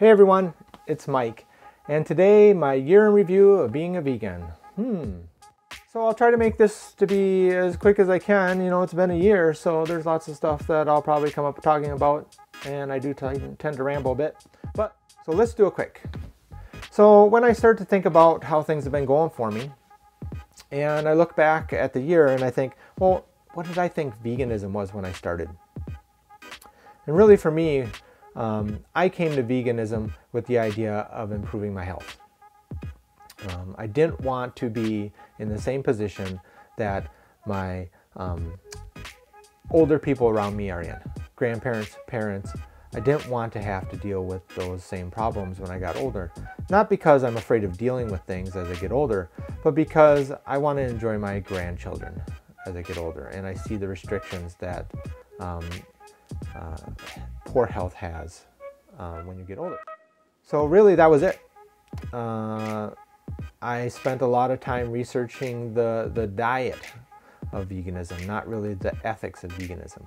Hey everyone, it's Mike, and today my year in review of being a vegan. So I'll try to make this to be as quick as I can. You know, it's been a year, so there's lots of stuff that I'll probably come up talking about, and I do tend to ramble a bit. So let's do it quick. So when I start to think about how things have been going for me, and I look back at the year and I think, well, what did I think veganism was when I started? And really for me, I came to veganism with the idea of improving my health. I didn't want to be in the same position that my older people around me are in. Grandparents, parents. I didn't want to have to deal with those same problems when I got older. Not because I'm afraid of dealing with things as I get older, but because I want to enjoy my grandchildren as I get older. And I see the restrictions that poor health has when you get older. So really that was it. I spent a lot of time researching the diet of veganism, not really the ethics of veganism.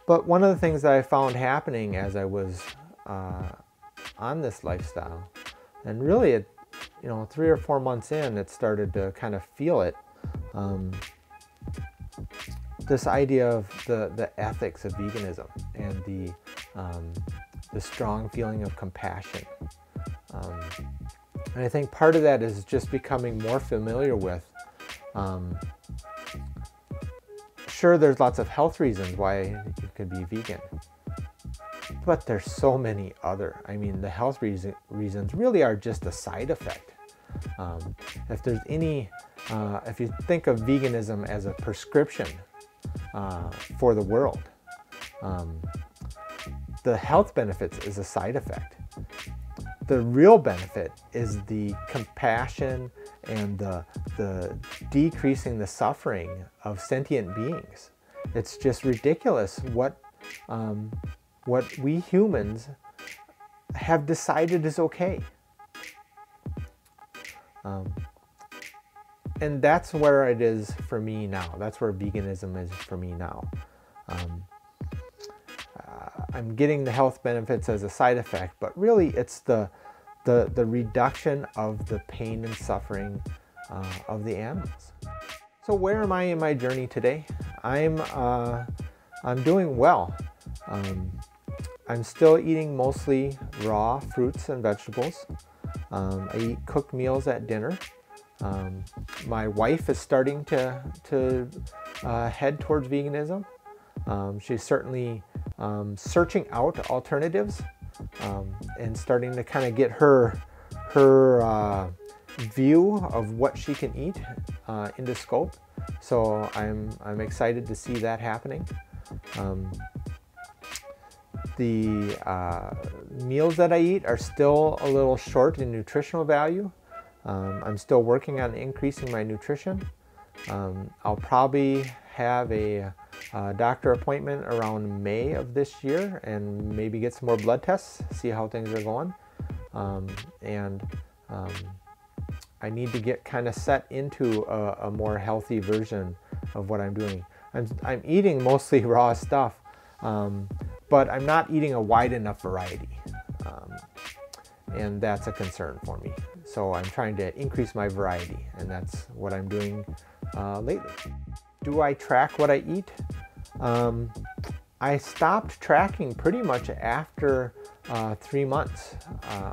But one of the things that I found happening as I was on this lifestyle, and really it, 3 or 4 months in, it started to kind of feel it. This idea of the ethics of veganism and the strong feeling of compassion. And I think part of that is just becoming more familiar with, sure, there's lots of health reasons why you could be vegan, but there's so many other. The health reasons really are just a side effect. If there's any, if you think of veganism as a prescription for the world, the health benefits is a side effect. The real benefit is the compassion and the decreasing the suffering of sentient beings. It's just ridiculous what we humans have decided is okay. And that's where it is for me now. That's where veganism is for me now. I'm getting the health benefits as a side effect, but really it's the reduction of the pain and suffering of the animals. So where am I in my journey today? I'm doing well. I'm still eating mostly raw fruits and vegetables. I eat cooked meals at dinner. My wife is starting to head towards veganism. She's certainly searching out alternatives and starting to kind of get her view of what she can eat into scope. So I'm excited to see that happening. The meals that I eat are still a little short in nutritional value. I'm still working on increasing my nutrition. I'll probably have a doctor appointment around May of this year and maybe get some more blood tests, see how things are going. I need to get kind of set into a more healthy version of what I'm doing. I'm eating mostly raw stuff, but I'm not eating a wide enough variety. And that's a concern for me. So I'm trying to increase my variety, and that's what I'm doing lately. Do I track what I eat? I stopped tracking pretty much after 3 months,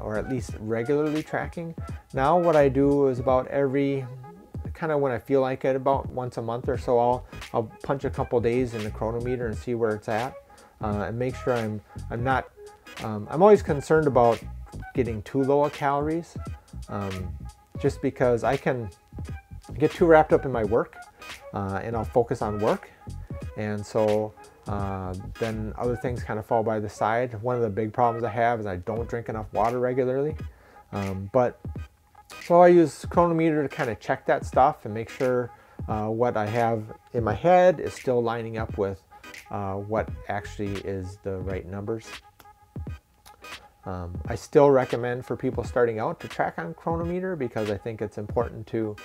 or at least regularly tracking. Now what I do is about kind of when I feel like it, about once a month or so, I'll punch a couple days in the chronometer and see where it's at, and make sure I'm not. I'm always concerned about getting too low of calories, just because I can get too wrapped up in my work, and I'll focus on work, and so then other things kind of fall by the side. One of the big problems I have is I don't drink enough water regularly, so I use chronometer to kind of check that stuff and make sure what I have in my head is still lining up with what actually is the right numbers. I still recommend for people starting out to track on chronometer, because I think it's important to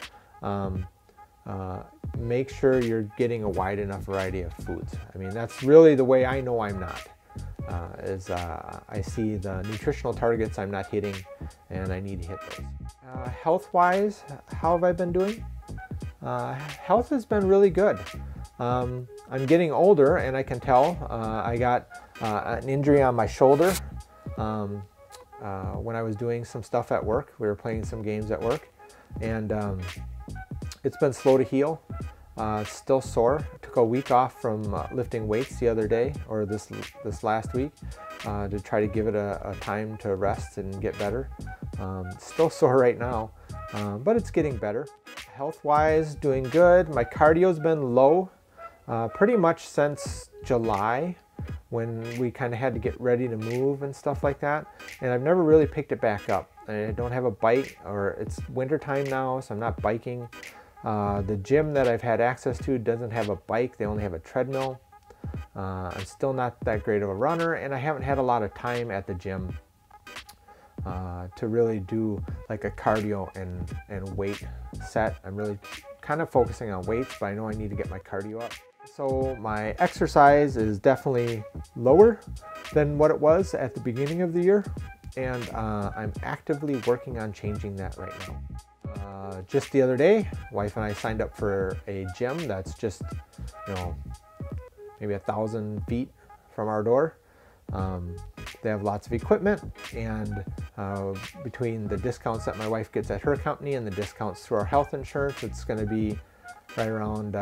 make sure you're getting a wide enough variety of foods. That's really the way I know I'm not. I see the nutritional targets I'm not hitting, and I need to hit those. Health-wise, how have I been doing? Health has been really good. I'm getting older, and I can tell. I got an injury on my shoulder when I was doing some stuff at work. We were playing some games at work, and it's been slow to heal. Still sore. Took a week off from lifting weights the other day, or this last week, to try to give it a time to rest and get better. Still sore right now, but it's getting better. Health-wise, doing good. My cardio's been low pretty much since July, when we kind of had to get ready to move and stuff like that, and I've never really picked it back up. I don't have a bike, or it's winter time now, so I'm not biking. The gym that I've had access to doesn't have a bike, they only have a treadmill. I'm still not that great of a runner, and I haven't had a lot of time at the gym to really do like a cardio and weight set. I'm really kind of focusing on weights, but I know I need to get my cardio up. So my exercise is definitely lower than what it was at the beginning of the year, and I'm actively working on changing that right now. Just the other day, wife and I signed up for a gym that's just, you know, maybe 1,000 feet from our door. They have lots of equipment, and between the discounts that my wife gets at her company and the discounts through our health insurance, it's going to be right around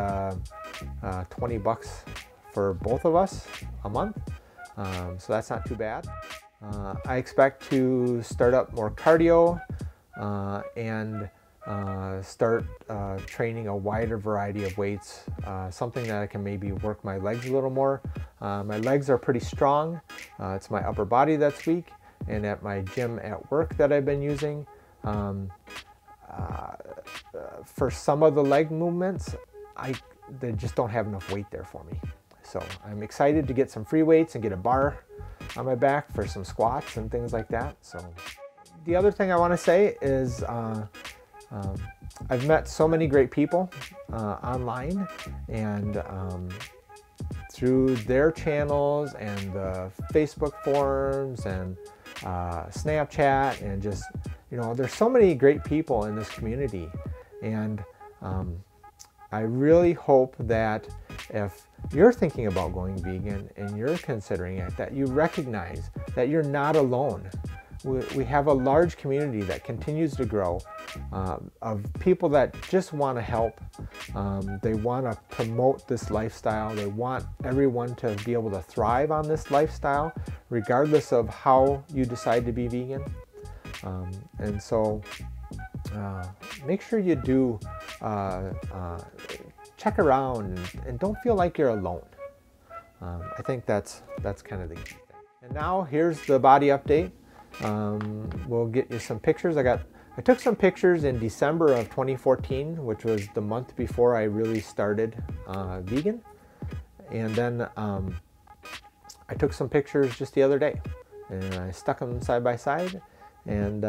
20 bucks for both of us a month. So that's not too bad. I expect to start up more cardio and start training a wider variety of weights, something that I can maybe work my legs a little more. My legs are pretty strong. It's my upper body that's weak, and at my gym at work that I've been using, for some of the leg movements, they just don't have enough weight there for me. So I'm excited to get some free weights and get a bar on my back for some squats and things like that. So the other thing I want to say is I've met so many great people online, and through their channels and the Facebook forums and Snapchat, and just, you know, there's so many great people in this community, and I really hope that if you're thinking about going vegan and you're considering it, that you recognize that you're not alone. We have a large community that continues to grow of people that just want to help. They want to promote this lifestyle. They want everyone to be able to thrive on this lifestyle, regardless of how you decide to be vegan. And so make sure you do check around and don't feel like you're alone. I think that's kind of the key thing. And now here's the body update. We'll get you some pictures. I took some pictures in December of 2014, which was the month before I really started vegan. And then I took some pictures just the other day, and I stuck them side by side, and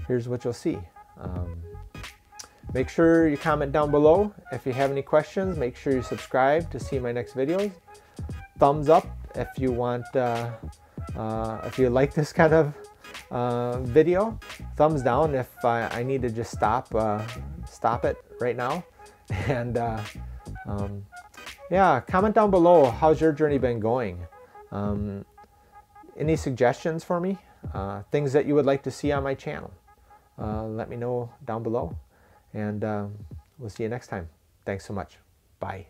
here's what you'll see. Make sure you comment down below if you have any questions. Make sure you subscribe to see my next videos. Thumbs up if you want, if you like this kind of video. Thumbs down if I need to just stop it right now. And yeah, comment down below, how's your journey been going? Any suggestions for me? Things that you would like to see on my channel? Let me know down below, and we'll see you next time. Thanks so much. Bye.